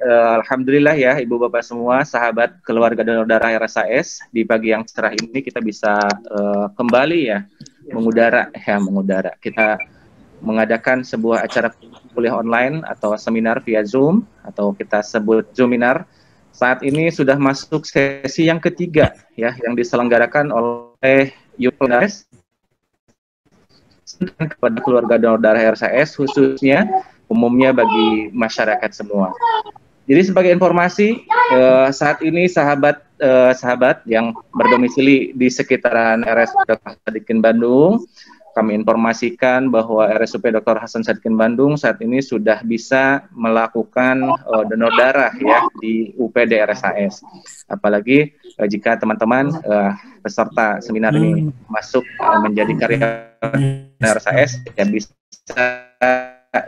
Alhamdulillah ya Ibu Bapak semua, sahabat keluarga donor darah RSAS, di pagi yang cerah ini kita bisa kembali ya mengudara. Kita mengadakan sebuah acara kuliah online atau seminar via Zoom atau kita sebut Zoominar. Saat ini sudah masuk sesi yang ketiga ya yang diselenggarakan oleh UPNS kepada keluarga donor darah RSAS, khususnya umumnya bagi masyarakat semua. Jadi sebagai informasi, saat ini sahabat yang berdomisili di sekitaran RSUP Dr. Sadikin Bandung, kami informasikan bahwa RSUP Dr. Hasan Sadikin Bandung saat ini sudah bisa melakukan donor darah ya di UPD RSAS. Apalagi jika teman-teman peserta seminar ini masuk menjadi karyawan RSAS, ya bisa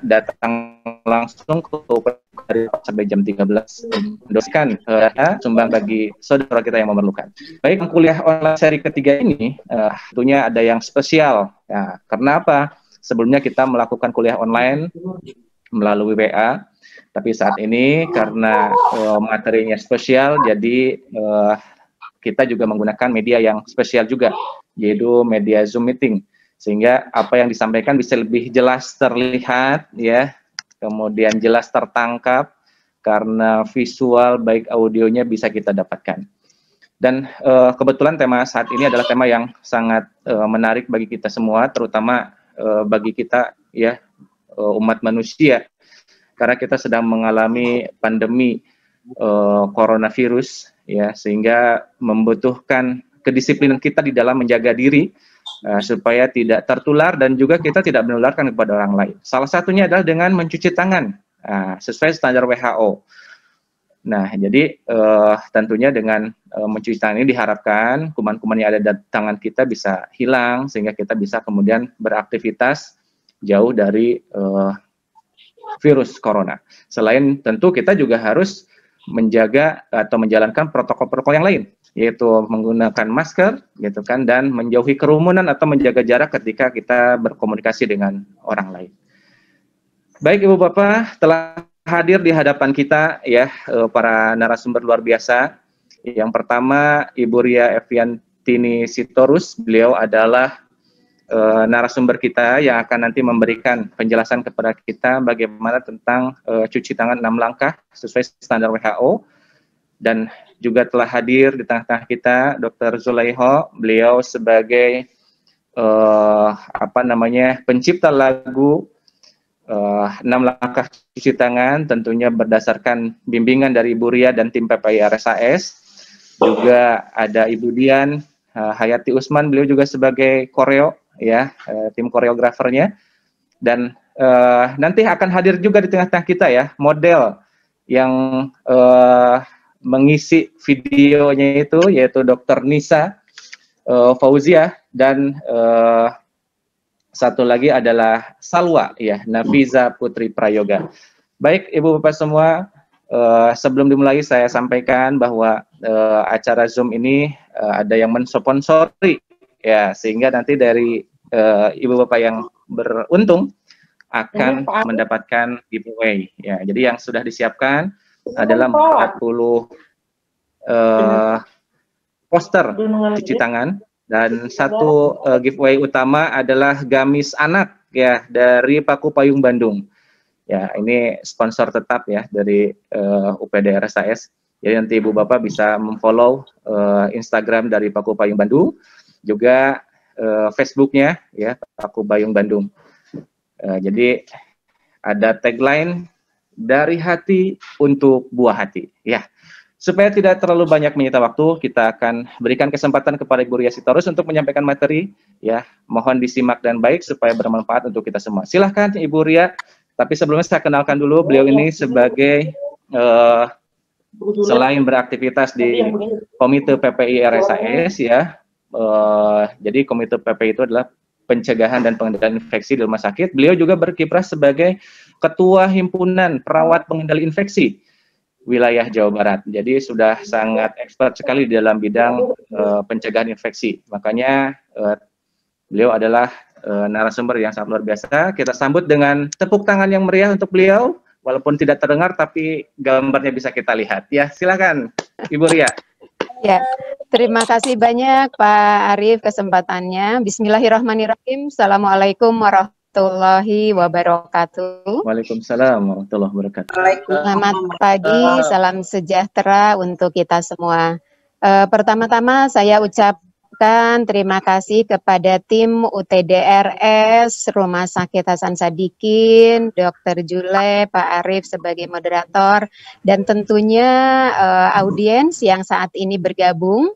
datang langsung ke sampai jam 13 mendoskan sumbang bagi saudara kita yang memerlukan. Baik, kuliah online seri ketiga ini tentunya ada yang spesial. Ya, karena apa? Sebelumnya kita melakukan kuliah online melalui WA, tapi saat ini karena materinya spesial, jadi kita juga menggunakan media yang spesial juga, yaitu media Zoom meeting, sehingga apa yang disampaikan bisa lebih jelas terlihat ya, kemudian jelas tertangkap karena visual baik audionya bisa kita dapatkan. Dan kebetulan tema saat ini adalah tema yang sangat menarik bagi kita semua, terutama bagi kita ya umat manusia, karena kita sedang mengalami pandemi coronavirus ya, sehingga membutuhkan kedisiplinan kita di dalam menjaga diri supaya tidak tertular dan juga kita tidak menularkan kepada orang lain. Salah satunya adalah dengan mencuci tangan sesuai standar WHO. Nah, jadi tentunya dengan mencuci tangan ini diharapkan kuman-kuman yang ada di tangan kita bisa hilang, sehingga kita bisa kemudian beraktivitas jauh dari virus corona. Selain tentu kita juga harus menjaga atau menjalankan protokol-protokol yang lain, yaitu menggunakan masker, gitu kan, dan menjauhi kerumunan atau menjaga jarak ketika kita berkomunikasi dengan orang lain. Baik Ibu Bapak, telah hadir di hadapan kita ya para narasumber luar biasa. Yang pertama Ibu Ria Eviantini Sitorus, beliau adalah narasumber kita yang akan nanti memberikan penjelasan kepada kita bagaimana tentang cuci tangan 6 langkah sesuai standar WHO. Dan juga telah hadir di tengah-tengah kita Dr. Zulaiho, beliau sebagai pencipta lagu 6 langkah cuci tangan, tentunya berdasarkan bimbingan dari Ibu Ria dan tim PPI RSAS. Juga ada Ibu Dian Hayati Usman, beliau juga sebagai koreo ya, tim koreografernya. Dan nanti akan hadir juga di tengah-tengah kita ya model yang mengisi videonya itu, yaitu Dr. Nisa Fauzia, dan satu lagi adalah Salwa ya, Nafiza Putri Prayoga. Baik Ibu Bapak semua, sebelum dimulai saya sampaikan bahwa acara Zoom ini ada yang mensponsori ya, sehingga nanti dari Ibu Bapak yang beruntung akan mendapatkan giveaway ya. Jadi yang sudah disiapkan adalah 40 poster cuci tangan, dan satu giveaway utama adalah gamis anak ya dari Paku Payung Bandung. Ya, ini sponsor tetap ya dari UPD RSAS. Jadi nanti Ibu Bapak bisa memfollow Instagram dari Paku Payung Bandung, juga Facebooknya ya Paku Payung Bandung. Jadi ada tagline dari hati untuk buah hati ya. Supaya tidak terlalu banyak menyita waktu, kita akan berikan kesempatan kepada Ibu Ria Sitorus untuk menyampaikan materi ya. Mohon disimak dan baik supaya bermanfaat untuk kita semua. Silahkan Ibu Ria. Tapi sebelumnya saya kenalkan dulu, beliau ini sebagai selain beraktivitas di Komite PPI RSAS ya, jadi Komite PPI itu adalah pencegahan dan pengendalian infeksi di rumah sakit. Beliau juga berkiprah sebagai Ketua Himpunan Perawat Pengendali Infeksi wilayah Jawa Barat. Jadi sudah sangat expert sekali di dalam bidang pencegahan infeksi. Makanya beliau adalah narasumber yang sangat luar biasa. Kita sambut dengan tepuk tangan yang meriah untuk beliau. walaupun tidak terdengar tapi gambarnya bisa kita lihat. Ya, silakan Ibu Ria. Ya, terima kasih banyak Pak Arief kesempatannya. Bismillahirrahmanirrahim. Assalamualaikum warahmatullahi wabarakatuh. Waalaikumsalam warahmatullahi wabarakatuh. Selamat pagi, salam sejahtera untuk kita semua. Pertama-tama saya ucapkan terima kasih kepada tim UTDRS Rumah Sakit Hasan Sadikin, Dr. Jule, Pak Arief sebagai moderator, dan tentunya audiens yang saat ini bergabung.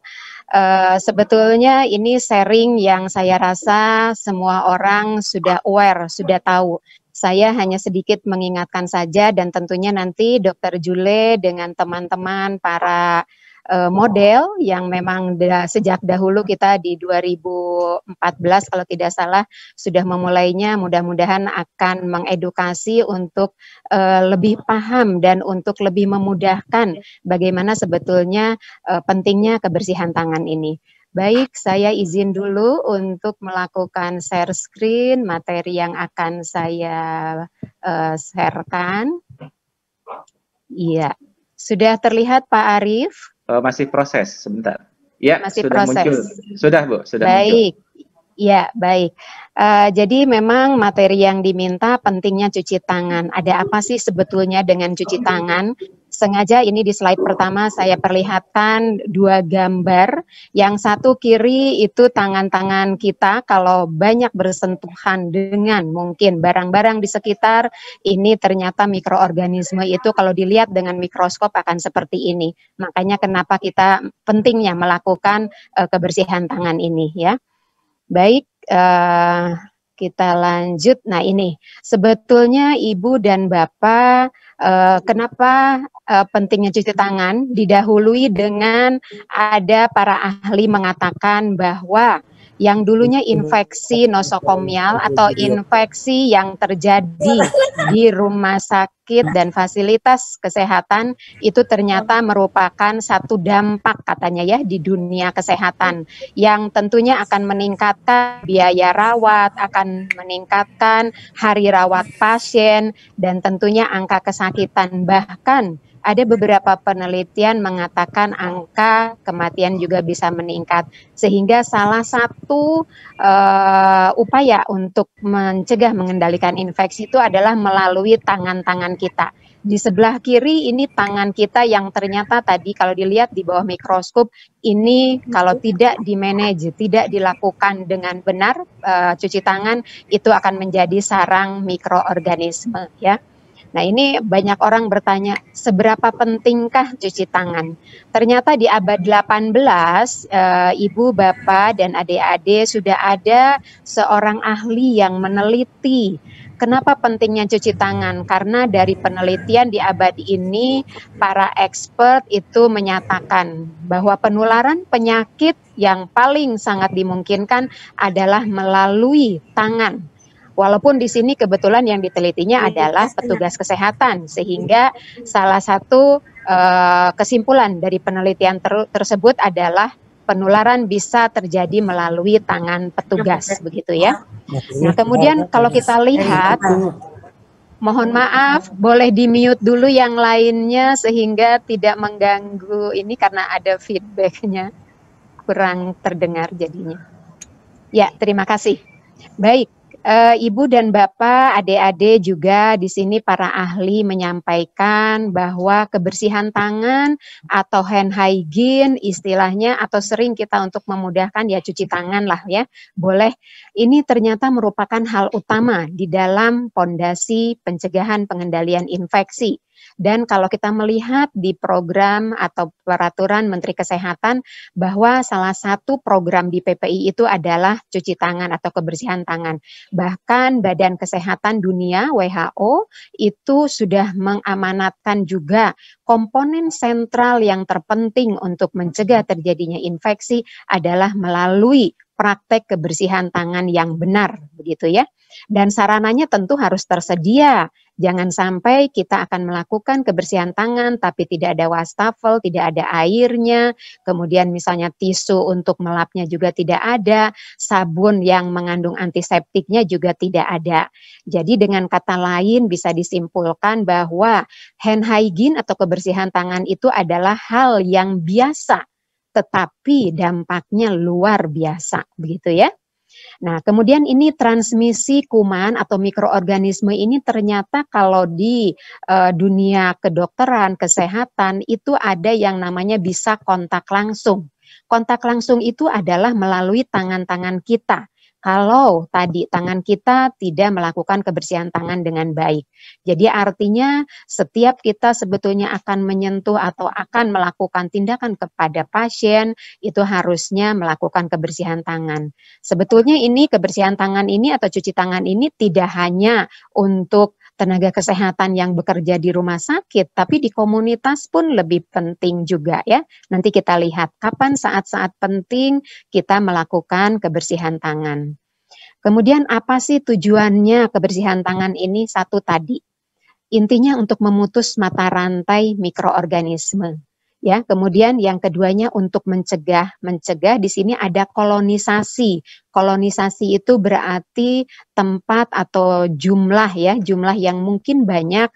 Sebetulnya ini sharing yang saya rasa semua orang sudah aware, sudah tahu. Saya hanya sedikit mengingatkan saja, dan tentunya nanti Dr. Jule dengan teman-teman para model yang memang sejak dahulu kita di 2014 kalau tidak salah sudah memulainya, mudah-mudahan akan mengedukasi untuk lebih paham dan untuk lebih memudahkan bagaimana sebetulnya pentingnya kebersihan tangan ini. Baik, saya izin dulu untuk melakukan share screen materi yang akan saya sharekan. Iya, sudah terlihat Pak Arief? Masih proses, sebentar. Ya, masih sudah proses. muncul. Sudah, Bu, sudah baik. Muncul. Ya, baik. Jadi memang materi yang diminta pentingnya cuci tangan. Ada apa sih sebetulnya dengan cuci tangan? Sengaja ini di slide pertama saya perlihatkan dua gambar. Yang satu kiri itu tangan-tangan kita kalau banyak bersentuhan dengan mungkin barang-barang di sekitar, ini ternyata mikroorganisme itu kalau dilihat dengan mikroskop akan seperti ini. Makanya kenapa kita pentingnya melakukan kebersihan tangan ini ya. Baik, kita lanjut. Nah ini, sebetulnya Ibu dan Bapak, kenapa pentingnya cuci tangan? Didahului dengan ada para ahli mengatakan bahwa yang dulunya infeksi nosokomial atau infeksi yang terjadi di rumah sakit dan fasilitas kesehatan itu ternyata merupakan satu dampak katanya ya di dunia kesehatan yang tentunya akan meningkatkan biaya rawat, akan meningkatkan hari rawat pasien, dan tentunya angka kesakitan. Bahkan ada beberapa penelitian mengatakan angka kematian juga bisa meningkat. Sehingga salah satu upaya untuk mencegah mengendalikan infeksi itu adalah melalui tangan-tangan kita. Di sebelah kiri ini tangan kita yang ternyata tadi kalau dilihat di bawah mikroskop ini kalau tidak di-manage, tidak dilakukan dengan benar cuci tangan itu akan menjadi sarang mikroorganisme ya. Nah ini banyak orang bertanya seberapa pentingkah cuci tangan. Ternyata di abad 18 ibu, bapak, dan adik-adik sudah ada seorang ahli yang meneliti kenapa pentingnya cuci tangan. Karena dari penelitian di abad ini para expert itu menyatakan bahwa penularan penyakit yang paling sangat dimungkinkan adalah melalui tangan. Walaupun di sini kebetulan yang ditelitinya adalah petugas kesehatan, sehingga salah satu kesimpulan dari penelitian tersebut adalah penularan bisa terjadi melalui tangan petugas, begitu ya. Nah, kemudian kalau kita lihat, mohon maaf, boleh di-mute dulu yang lainnya sehingga tidak mengganggu ini karena ada feedback-nya, kurang terdengar jadinya. Ya, terima kasih. Baik. Ibu dan Bapak, adik-adik juga di sini para ahli menyampaikan bahwa kebersihan tangan atau hand hygiene istilahnya atau sering kita untuk memudahkan ya cuci tangan lah ya, boleh. Ini ternyata merupakan hal utama di dalam pondasi pencegahan pengendalian infeksi. Dan kalau kita melihat di program atau peraturan Menteri Kesehatan bahwa salah satu program di PPI itu adalah cuci tangan atau kebersihan tangan. Bahkan Badan Kesehatan Dunia WHO itu sudah mengamanatkan juga komponen sentral yang terpenting untuk mencegah terjadinya infeksi adalah melalui praktek kebersihan tangan yang benar, begitu ya. Dan sarananya tentu harus tersedia Jangan sampai kita akan melakukan kebersihan tangan tapi tidak ada wastafel, tidak ada airnya, kemudian misalnya tisu untuk melapnya juga tidak ada, sabun yang mengandung antiseptiknya juga tidak ada. Jadi dengan kata lain bisa disimpulkan bahwa hand hygiene atau kebersihan tangan itu adalah hal yang biasa, tetapi dampaknya luar biasa, begitu ya. Nah, kemudian ini transmisi kuman atau mikroorganisme ini ternyata kalau di dunia kedokteran, kesehatan itu ada yang namanya bisa kontak langsung. Kontak langsung itu adalah melalui tangan-tangan kita. Kalau tadi tangan kita tidak melakukan kebersihan tangan dengan baik. Jadi artinya setiap kita sebetulnya akan menyentuh atau akan melakukan tindakan kepada pasien, itu harusnya melakukan kebersihan tangan. Sebetulnya ini kebersihan tangan ini atau cuci tangan ini tidak hanya untuk tenaga kesehatan yang bekerja di rumah sakit, tapi di komunitas pun lebih penting juga ya. Nanti kita lihat kapan saat-saat penting kita melakukan kebersihan tangan. Kemudian apa sih tujuannya kebersihan tangan ini? Satu tadi, intinya untuk memutus mata rantai mikroorganisme. Ya, kemudian yang keduanya untuk mencegah di sini ada kolonisasi. Kolonisasi itu berarti tempat atau jumlah ya, jumlah yang mungkin banyak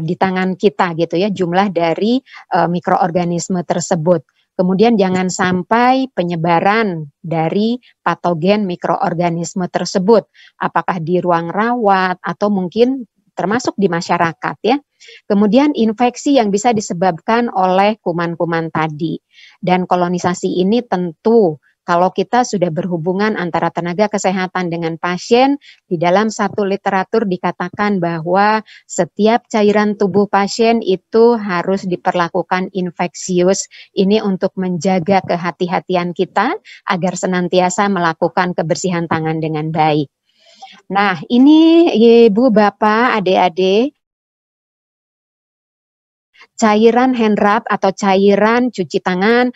di tangan kita gitu ya, jumlah dari mikroorganisme tersebut. Kemudian jangan sampai penyebaran dari patogen mikroorganisme tersebut, apakah di ruang rawat atau mungkin termasuk di masyarakat ya. Kemudian infeksi yang bisa disebabkan oleh kuman-kuman tadi. Dan kolonisasi ini tentu kalau kita sudah berhubungan antara tenaga kesehatan dengan pasien, di dalam satu literatur dikatakan bahwa setiap cairan tubuh pasien itu harus diperlakukan infeksius. Ini untuk menjaga kehati-hatian kita agar senantiasa melakukan kebersihan tangan dengan baik. Nah, ini Ibu, Bapak, adik-adik, cairan hand rub atau cairan cuci tangan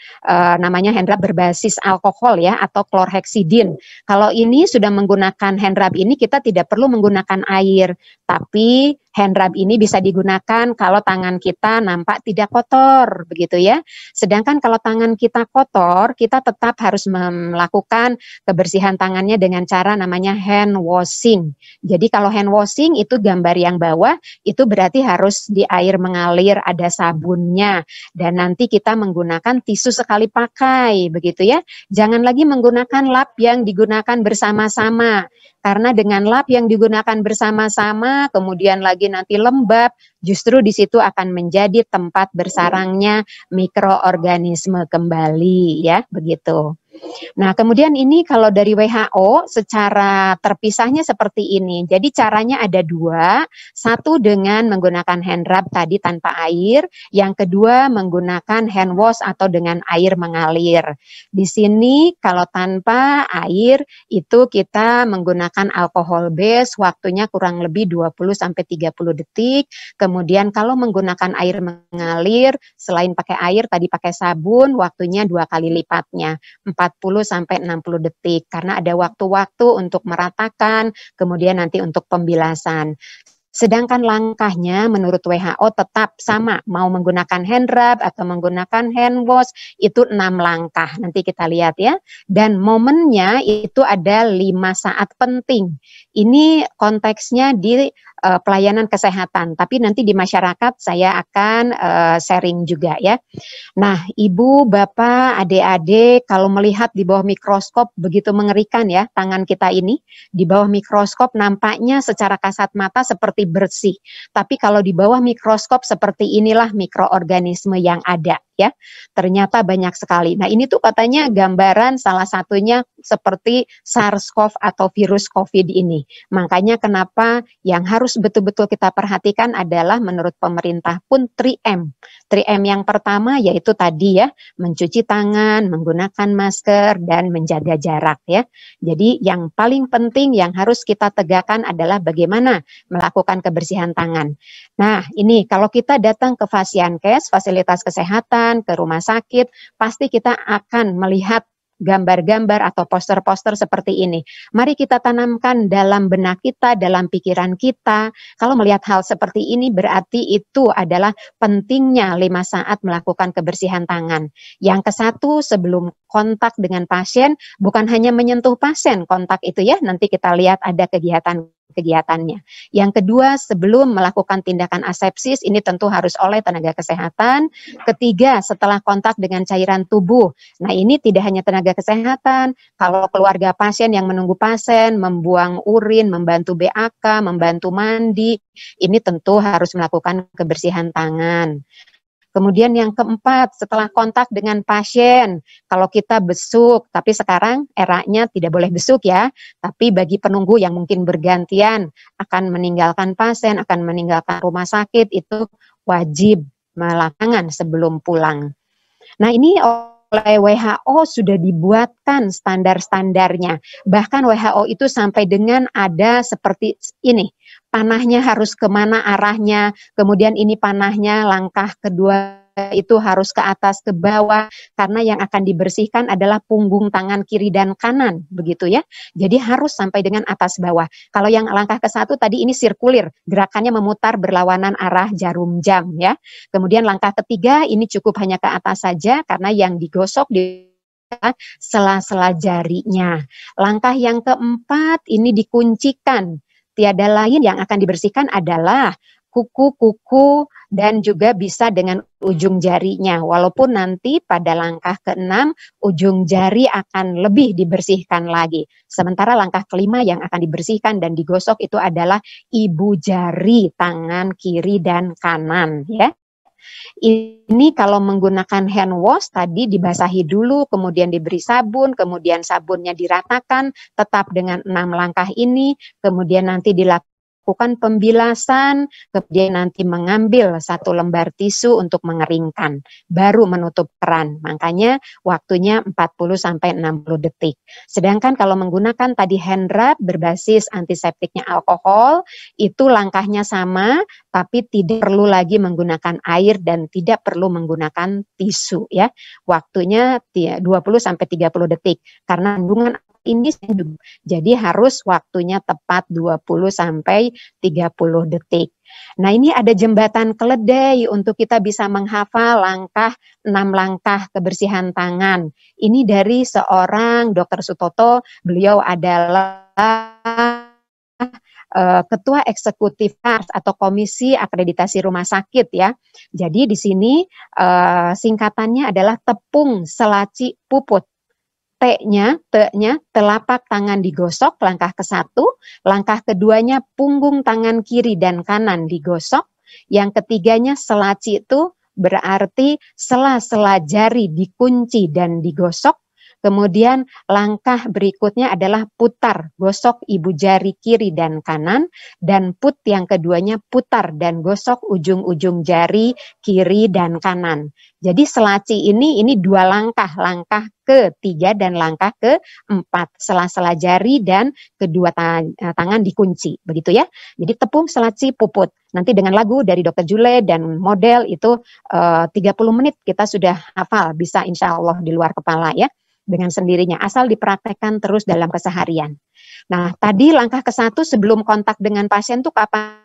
namanya hand rub berbasis alkohol ya atau klorheksidin. Kalau ini sudah menggunakan hand rub ini kita tidak perlu menggunakan air, tapi hand rub ini bisa digunakan kalau tangan kita nampak tidak kotor, begitu ya. Sedangkan kalau tangan kita kotor, kita tetap harus melakukan kebersihan tangannya dengan cara namanya hand washing. Jadi kalau hand washing itu gambar yang bawah, itu berarti harus di air mengalir, ada sabunnya. Dan nanti kita menggunakan tisu sekali pakai, begitu ya. Jangan lagi menggunakan lap yang digunakan bersama-sama. Karena dengan lap yang digunakan bersama-sama, kemudian lagi nanti lembab, justru di situ akan menjadi tempat bersarangnya mikroorganisme kembali, ya, begitu. Nah, kemudian ini kalau dari WHO secara terpisahnya seperti ini. Jadi caranya ada dua, satu dengan menggunakan hand rub tadi tanpa air, yang kedua menggunakan hand wash atau dengan air mengalir. Di sini kalau tanpa air itu kita menggunakan alkohol base, waktunya kurang lebih 20-30 detik. Kemudian kalau menggunakan air mengalir, selain pakai air tadi pakai sabun, waktunya 2 kali lipatnya. 40-60 detik karena ada waktu-waktu untuk meratakan, kemudian nanti untuk pembilasan. Sedangkan langkahnya menurut WHO tetap sama, mau menggunakan hand rub atau menggunakan hand wash itu 6 langkah. Nanti kita lihat ya. Dan momennya itu ada 5 saat penting. Ini konteksnya di pelayanan kesehatan, tapi nanti di masyarakat saya akan sharing juga ya. Nah, Ibu, Bapak, adik-adik, kalau melihat di bawah mikroskop begitu mengerikan ya tangan kita ini. Di bawah mikroskop nampaknya secara kasat mata seperti bersih, tapi kalau di bawah mikroskop seperti inilah mikroorganisme yang ada ya. Ternyata banyak sekali. Nah, ini tuh katanya gambaran salah satunya seperti SARS-CoV atau virus COVID ini. Makanya kenapa yang harus betul-betul kita perhatikan adalah menurut pemerintah pun 3M. 3M yang pertama yaitu tadi ya, mencuci tangan, menggunakan masker, dan menjaga jarak ya. Jadi yang paling penting yang harus kita tegakkan adalah bagaimana melakukan kebersihan tangan. Nah, ini kalau kita datang ke Fasiankes, fasilitas kesehatan, ke rumah sakit, pasti kita akan melihat gambar-gambar atau poster-poster seperti ini. Mari kita tanamkan dalam benak kita, dalam pikiran kita. Kalau melihat hal seperti ini berarti itu adalah pentingnya 5 saat melakukan kebersihan tangan. Yang ke-1, sebelum kontak dengan pasien, bukan hanya menyentuh pasien, kontak itu ya, nanti kita lihat ada kegiatannya. Yang kedua, sebelum melakukan tindakan asepsis, ini tentu harus oleh tenaga kesehatan. Ketiga, setelah kontak dengan cairan tubuh. Nah, ini tidak hanya tenaga kesehatan, kalau keluarga pasien yang menunggu pasien, membuang urin, membantu BAK, membantu mandi, ini tentu harus melakukan kebersihan tangan. Kemudian yang keempat, setelah kontak dengan pasien, kalau kita besuk, tapi sekarang eranya tidak boleh besuk ya, tapi bagi penunggu yang mungkin bergantian akan meninggalkan pasien, akan meninggalkan rumah sakit, itu wajib melakukan sebelum pulang. Nah, ini oleh WHO sudah dibuatkan standar-standarnya. Bahkan WHO itu sampai dengan ada seperti ini, panahnya harus kemana arahnya, kemudian ini panahnya langkah kedua itu harus ke atas ke bawah, karena yang akan dibersihkan adalah punggung tangan kiri dan kanan, begitu ya. Jadi harus sampai dengan atas bawah. Kalau yang langkah ke-1 tadi ini sirkulir, gerakannya memutar berlawanan arah jarum jam ya. Kemudian langkah ketiga ini cukup hanya ke atas saja, karena yang digosok di sela-sela jarinya. Langkah yang keempat ini dikuncikan. Tiada lain yang akan dibersihkan adalah kuku-kuku dan juga bisa dengan ujung jarinya. Walaupun nanti pada langkah ke-6 ujung jari akan lebih dibersihkan lagi. Sementara langkah kelima yang akan dibersihkan dan digosok itu adalah ibu jari tangan kiri dan kanan ya. Ini kalau menggunakan hand wash tadi dibasahi dulu, kemudian diberi sabun, kemudian sabunnya diratakan, tetap dengan 6 langkah ini, kemudian nanti dilakukan pembilasan, kemudian nanti mengambil 1 lembar tisu untuk mengeringkan, baru menutup keran. Makanya waktunya 40-60 detik. Sedangkan kalau menggunakan tadi hand rub berbasis antiseptiknya alkohol, itu langkahnya sama, tapi tidak perlu lagi menggunakan air dan tidak perlu menggunakan tisu ya. Waktunya 20-30 detik karena kandungan ini jadi harus waktunya tepat 20-30 detik. Nah, ini ada jembatan keledai untuk kita bisa menghafal 6 langkah kebersihan tangan. Ini dari seorang Dr. Sutoto, beliau adalah Ketua Eksekutif KARS atau Komisi Akreditasi Rumah Sakit ya. Jadi di sini singkatannya adalah tepung selaci puput. T-nya telapak tangan digosok, langkah ke-1, langkah keduanya punggung tangan kiri dan kanan digosok, yang ketiganya selaci itu berarti sela-sela jari dikunci dan digosok, kemudian langkah berikutnya adalah putar, gosok ibu jari kiri dan kanan, dan put yang keduanya putar dan gosok ujung-ujung jari kiri dan kanan. Jadi selaci ini 2 langkah, langkah ke-3 dan langkah ke-4, sela-sela jari dan kedua tangan dikunci, begitu ya. Jadi tepung selaci puput. Nanti dengan lagu dari Dr. Jule dan model itu 30 menit kita sudah hafal, bisa insya Allah di luar kepala ya. Dengan sendirinya, asal dipraktekkan terus dalam keseharian. Nah, tadi langkah ke-1 sebelum kontak dengan pasien tuh kapan?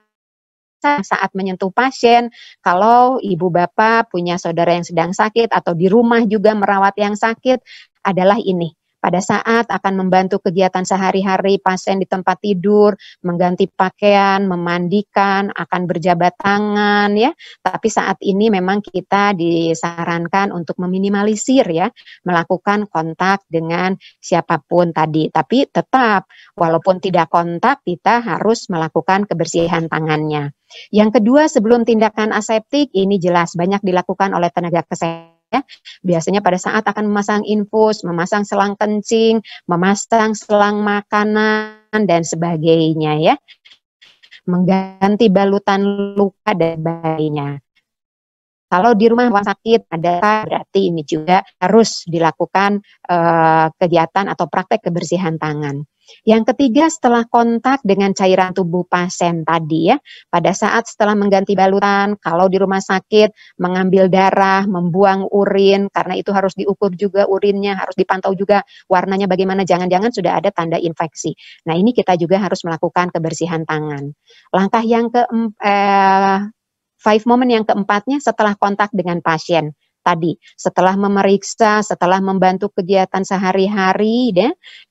Saat menyentuh pasien, kalau ibu bapak punya saudara yang sedang sakit atau di rumah juga merawat yang sakit, adalah ini. Pada saat akan membantu kegiatan sehari-hari pasien di tempat tidur, mengganti pakaian, memandikan, akan berjabat tangan ya. Tapi saat ini memang kita disarankan untuk meminimalisir ya, melakukan kontak dengan siapapun tadi. Tapi tetap walaupun tidak kontak kita harus melakukan kebersihan tangannya. Yang kedua, sebelum tindakan aseptik ini jelas banyak dilakukan oleh tenaga kesehatan. Biasanya pada saat akan memasang infus, memasang selang kencing, memasang selang makanan dan sebagainya ya. Mengganti balutan luka dan sebagainya. Kalau di rumah sakit ada berarti ini juga harus dilakukan kegiatan atau praktek kebersihan tangan. Yang ketiga, setelah kontak dengan cairan tubuh pasien tadi ya, pada saat setelah mengganti balutan, kalau di rumah sakit mengambil darah, membuang urin, karena itu harus diukur juga urinnya, harus dipantau juga warnanya bagaimana, jangan-jangan sudah ada tanda infeksi. Nah, ini kita juga harus melakukan kebersihan tangan. Langkah yang five moment yang keempatnya setelah kontak dengan pasien. Tadi, setelah memeriksa, setelah membantu kegiatan sehari-hari,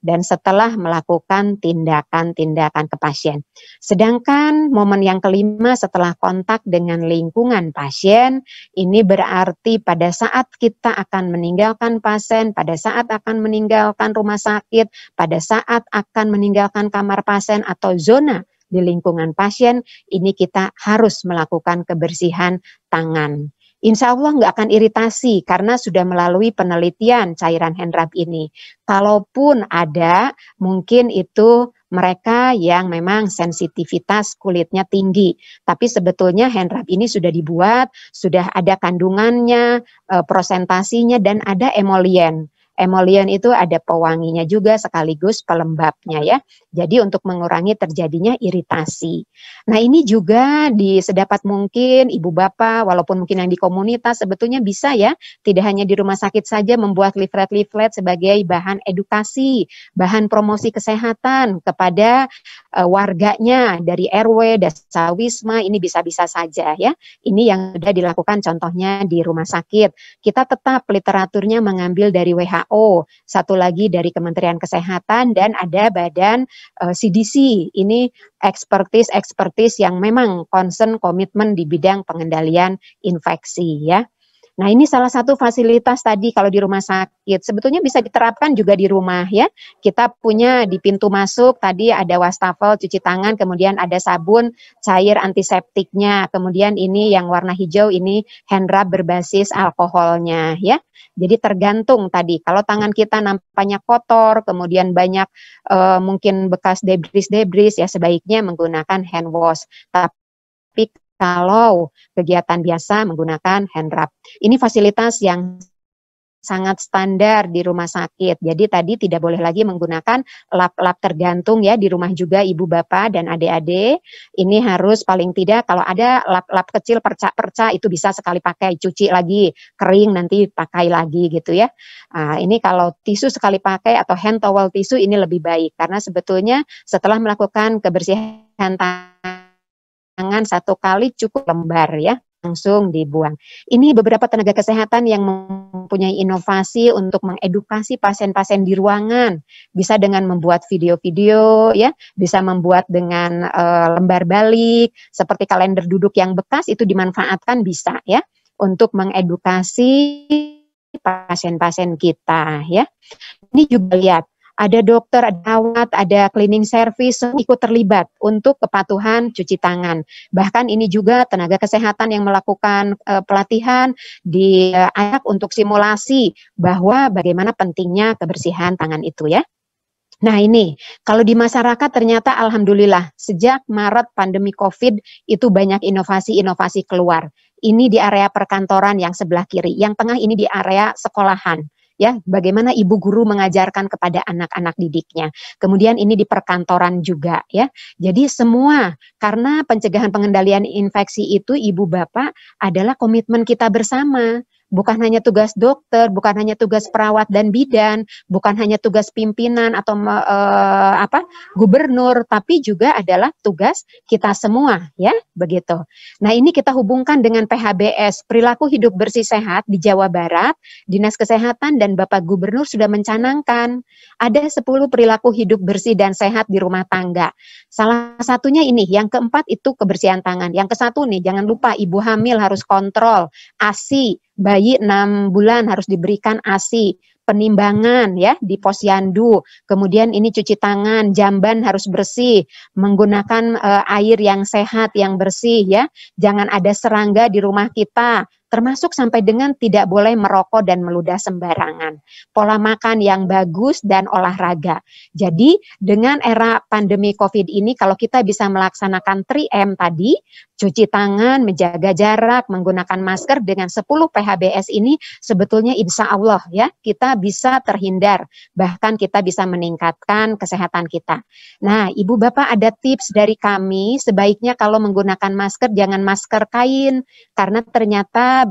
dan setelah melakukan tindakan-tindakan ke pasien. Sedangkan momen yang kelima setelah kontak dengan lingkungan pasien, ini berarti pada saat kita akan meninggalkan pasien, pada saat akan meninggalkan rumah sakit, pada saat akan meninggalkan kamar pasien atau zona di lingkungan pasien, ini kita harus melakukan kebersihan tangan. Insya Allah nggak akan iritasi karena sudah melalui penelitian cairan hand rub ini. Kalaupun ada, mungkin itu mereka yang memang sensitivitas kulitnya tinggi. Tapi sebetulnya hand rub ini sudah dibuat, sudah ada kandungannya, prosentasinya, dan ada emolien. Emolien itu ada pewanginya juga sekaligus pelembabnya ya. Jadi untuk mengurangi terjadinya iritasi. Nah ini juga sedapat mungkin ibu bapak walaupun mungkin yang di komunitas sebetulnya bisa ya. Tidak hanya di rumah sakit saja membuat leaflet-leaflet sebagai bahan edukasi, bahan promosi kesehatan kepada warganya dari RW, desa wisma, ini bisa-bisa saja ya. Ini yang sudah dilakukan contohnya di rumah sakit. Kita tetap literaturnya mengambil dari WHO, satu lagi dari Kementerian Kesehatan, dan ada badan CDC. Ini ekspertis yang memang concern komitmen di bidang pengendalian infeksi ya. Nah ini salah satu fasilitas tadi kalau di rumah sakit. Sebetulnya bisa diterapkan juga di rumah ya. Kita punya di pintu masuk tadi ada wastafel cuci tangan, kemudian ada sabun cair antiseptiknya. Kemudian ini yang warna hijau ini hand rub berbasis alkoholnya ya. Jadi tergantung tadi kalau tangan kita nampaknya kotor, kemudian banyak mungkin bekas debris ya sebaiknya menggunakan hand wash. Tapi kalau kegiatan biasa menggunakan hand rub. Ini fasilitas yang sangat standar di rumah sakit. Jadi tadi tidak boleh lagi menggunakan lap-lap tergantung ya di rumah juga ibu bapak dan adik-adik. Ini harus paling tidak kalau ada lap-lap kecil perca-perca itu bisa sekali pakai, cuci lagi, kering nanti pakai lagi gitu ya. Nah, ini kalau tisu sekali pakai atau hand towel tisu ini lebih baik karena sebetulnya setelah melakukan kebersihan tangan satu kali cukup lembar ya, langsung dibuang. Ini beberapa tenaga kesehatan yang mempunyai inovasi untuk mengedukasi pasien-pasien di ruangan. Bisa dengan membuat video-video ya, bisa membuat dengan lembar balik, seperti kalender duduk yang bekas itu dimanfaatkan bisa ya, untuk mengedukasi pasien-pasien kita ya. Ini juga lihat. Ada dokter, ada perawat, ada cleaning service, ikut terlibat untuk kepatuhan cuci tangan. Bahkan ini juga tenaga kesehatan yang melakukan pelatihan di anak untuk simulasi bahwa bagaimana pentingnya kebersihan tangan itu ya. Nah ini, kalau di masyarakat ternyata alhamdulillah sejak Maret pandemi COVID itu banyak inovasi-inovasi keluar. Ini di area perkantoran yang sebelah kiri, yang tengah ini di area sekolahan. Ya, bagaimana ibu guru mengajarkan kepada anak-anak didiknya. Kemudian ini di perkantoran juga ya. Jadi semua karena pencegahan pengendalian infeksi itu ibu bapak adalah komitmen kita bersama. Bukan hanya tugas dokter, bukan hanya tugas perawat dan bidan, bukan hanya tugas pimpinan atau gubernur, tapi juga adalah tugas kita semua, ya, begitu. Nah, ini kita hubungkan dengan PHBS, perilaku hidup bersih sehat di Jawa Barat. Dinas Kesehatan dan Bapak Gubernur sudah mencanangkan ada 10 perilaku hidup bersih dan sehat di rumah tangga. Salah satunya ini, yang keempat itu kebersihan tangan. Yang ke-1 nih, jangan lupa ibu hamil harus kontrol ASI. Bayi 6 bulan harus diberikan ASI, penimbangan ya di posyandu, kemudian ini cuci tangan, jamban harus bersih, menggunakan air yang sehat, yang bersih ya, jangan ada serangga di rumah kita, termasuk sampai dengan tidak boleh merokok dan meludah sembarangan. Pola makan yang bagus dan olahraga. Jadi dengan era pandemi COVID ini kalau kita bisa melaksanakan 3M tadi, cuci tangan, menjaga jarak, menggunakan masker dengan 10 PHBS ini sebetulnya insya Allah ya kita bisa terhindar. Bahkan kita bisa meningkatkan kesehatan kita. Nah, Ibu Bapak ada tips dari kami sebaiknya kalau menggunakan masker jangan masker kain karena ternyata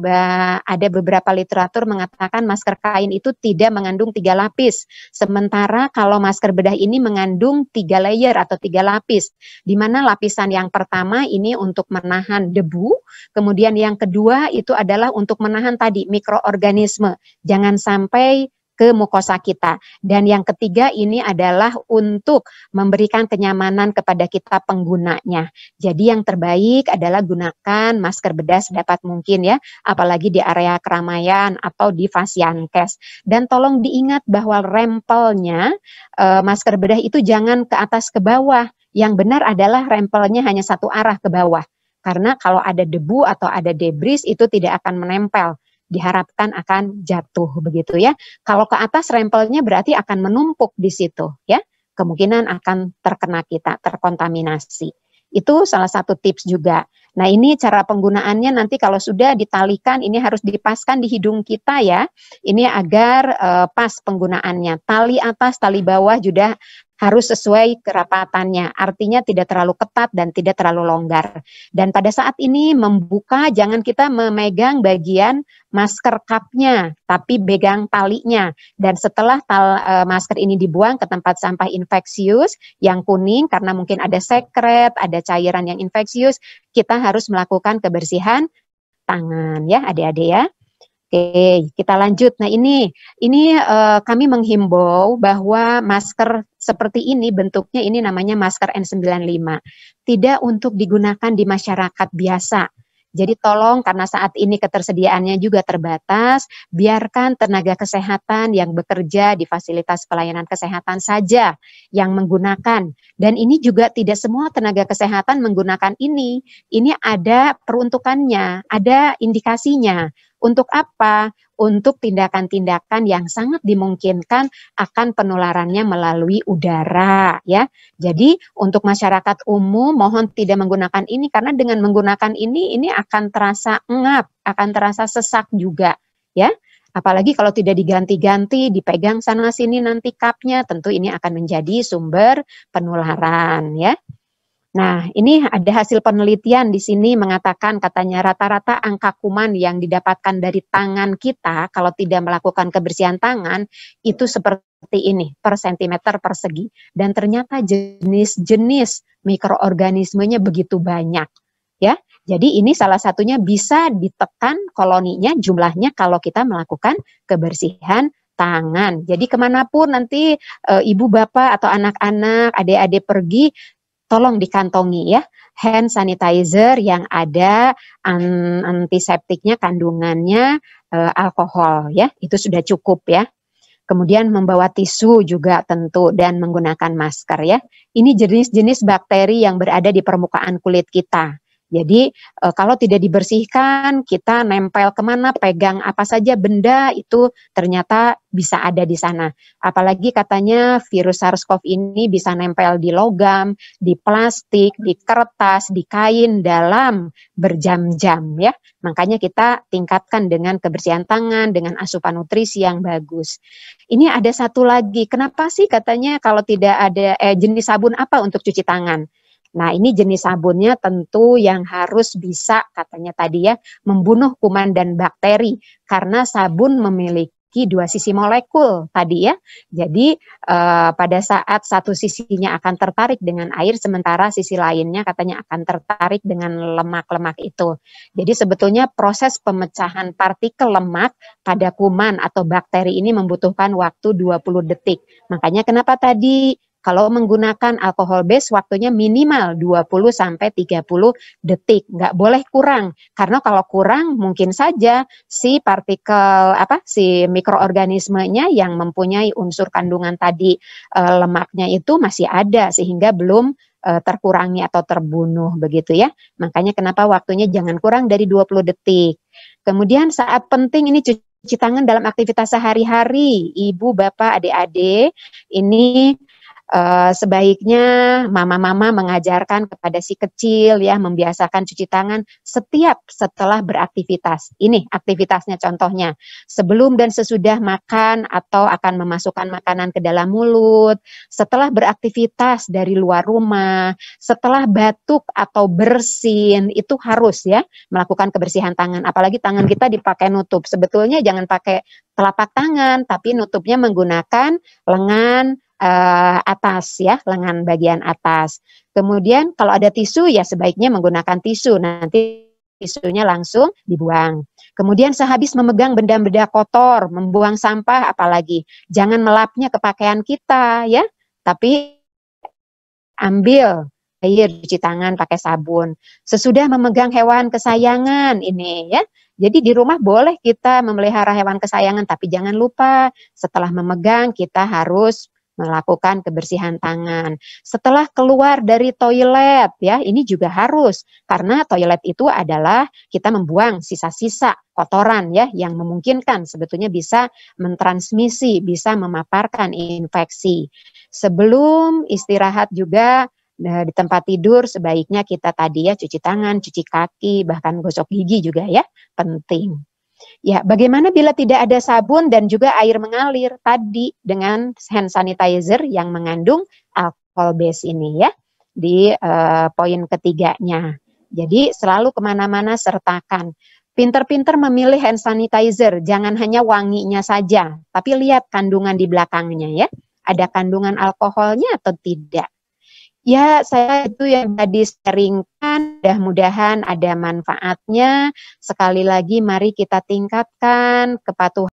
ada beberapa literatur mengatakan masker kain itu tidak mengandung 3 lapis. Sementara kalau masker bedah ini mengandung 3 layer atau 3 lapis. Di mana lapisan yang pertama ini untuk menahan debu, kemudian yang kedua itu adalah untuk menahan tadi mikroorganisme. Jangan sampai ke mukosa kita. Dan yang ketiga ini adalah untuk memberikan kenyamanan kepada kita penggunanya. Jadi yang terbaik adalah gunakan masker bedah sedapat mungkin ya, apalagi di area keramaian atau di fasiankes. Dan tolong diingat bahwa rempelnya masker bedah itu jangan ke atas ke bawah. Yang benar adalah rempelnya hanya satu arah ke bawah. Karena kalau ada debu atau ada debris itu tidak akan menempel. Diharapkan akan jatuh begitu ya. Kalau ke atas rempelnya berarti akan menumpuk di situ ya. Kemungkinan akan terkena kita, terkontaminasi. Itu salah satu tips juga. Nah ini cara penggunaannya nanti kalau sudah ditalikan ini harus dipaskan di hidung kita ya. Ini agar pas penggunaannya. Tali atas, tali bawah juga harus sesuai kerapatannya. Artinya tidak terlalu ketat dan tidak terlalu longgar. Dan pada saat ini membuka jangan kita memegang bagian masker cupnya, tapi pegang talinya. Dan setelah masker ini dibuang ke tempat sampah infeksius yang kuning karena mungkin ada sekret, ada cairan yang infeksius, kita harus melakukan kebersihan tangan ya adik-adik ya. Oke, kita lanjut. Nah ini kami menghimbau bahwa masker seperti ini bentuknya ini namanya masker N95. Tidak untuk digunakan di masyarakat biasa. Jadi tolong karena saat ini ketersediaannya juga terbatas, biarkan tenaga kesehatan yang bekerja di fasilitas pelayanan kesehatan saja yang menggunakan. Dan ini juga tidak semua tenaga kesehatan menggunakan ini. Ini ada peruntukannya, ada indikasinya. Untuk apa? Untuk tindakan-tindakan yang sangat dimungkinkan akan penularannya melalui udara ya. Jadi untuk masyarakat umum mohon tidak menggunakan ini karena dengan menggunakan ini akan terasa engap, akan terasa sesak juga ya. Apalagi kalau tidak diganti-ganti, dipegang sana sini nanti cupnya, tentu ini akan menjadi sumber penularan ya. Nah, ini ada hasil penelitian di sini mengatakan katanya rata-rata angka kuman yang didapatkan dari tangan kita kalau tidak melakukan kebersihan tangan itu seperti ini per sentimeter persegi. Dan ternyata jenis-jenis mikroorganismenya begitu banyak. Ya, jadi ini salah satunya bisa ditekan koloninya jumlahnya kalau kita melakukan kebersihan tangan. Jadi kemanapun nanti ibu bapak atau anak-anak, adik-adik pergi, tolong dikantongi ya hand sanitizer yang ada antiseptiknya kandungannya alkohol ya, itu sudah cukup ya. Kemudian membawa tisu juga tentu dan menggunakan masker ya. Ini jenis-jenis bakteri yang berada di permukaan kulit kita. Jadi kalau tidak dibersihkan, kita nempel kemana, pegang apa saja benda itu ternyata bisa ada di sana. Apalagi katanya virus SARS-CoV ini bisa nempel di logam, di plastik, di kertas, di kain dalam berjam-jam ya. Makanya kita tingkatkan dengan kebersihan tangan, dengan asupan nutrisi yang bagus. Ini ada satu lagi, kenapa sih katanya kalau tidak ada jenis sabun apa untuk cuci tangan? Nah ini jenis sabunnya tentu yang harus bisa katanya tadi ya membunuh kuman dan bakteri karena sabun memiliki dua sisi molekul tadi ya. Jadi pada saat satu sisinya akan tertarik dengan air sementara sisi lainnya katanya akan tertarik dengan lemak-lemak itu. Jadi sebetulnya proses pemecahan partikel lemak pada kuman atau bakteri ini membutuhkan waktu 20 detik. Makanya kenapa tadi kalau menggunakan alkohol base waktunya minimal 20-30 detik, nggak boleh kurang. Karena kalau kurang mungkin saja si partikel si mikroorganismenya yang mempunyai unsur kandungan tadi lemaknya itu masih ada sehingga belum terkurangi atau terbunuh begitu ya. Makanya kenapa waktunya jangan kurang dari 20 detik. Kemudian saat penting ini cuci tangan dalam aktivitas sehari-hari, ibu, bapak, adik-adik, ini sebaiknya mama-mama mengajarkan kepada si kecil ya, membiasakan cuci tangan setiap setelah beraktivitas. Ini aktivitasnya contohnya, sebelum dan sesudah makan atau akan memasukkan makanan ke dalam mulut, setelah beraktivitas dari luar rumah, setelah batuk atau bersin, itu harus ya melakukan kebersihan tangan. Apalagi tangan kita dipakai nutup. Sebetulnya jangan pakai telapak tangan, tapi nutupnya menggunakan lengan atas ya, lengan bagian atas. Kemudian kalau ada tisu ya sebaiknya menggunakan tisu, nanti tisunya langsung dibuang. Kemudian sehabis memegang benda-benda kotor, membuang sampah apalagi, jangan melapnya ke pakaian kita ya, tapi ambil air cuci tangan pakai sabun. Sesudah memegang hewan kesayangan ini ya. Jadi di rumah boleh kita memelihara hewan kesayangan, tapi jangan lupa setelah memegang kita harus melakukan kebersihan tangan. Setelah keluar dari toilet ya, ini juga harus karena toilet itu adalah kita membuang sisa-sisa kotoran ya yang memungkinkan sebetulnya bisa mentransmisi, bisa memaparkan infeksi. Sebelum istirahat juga di tempat tidur sebaiknya kita tadi ya cuci tangan, cuci kaki, bahkan gosok gigi juga ya penting. Ya, bagaimana bila tidak ada sabun dan juga air mengalir tadi dengan hand sanitizer yang mengandung alcohol base ini ya di poin ketiganya. Jadi selalu kemana-mana sertakan. Pinter-pinter memilih hand sanitizer, jangan hanya wanginya saja, tapi lihat kandungan di belakangnya ya. Ada kandungan alkoholnya atau tidak. Ya, saya itu yang tadi sharingkan, mudah-mudahan ada manfaatnya. Sekali lagi, mari kita tingkatkan kepatuhan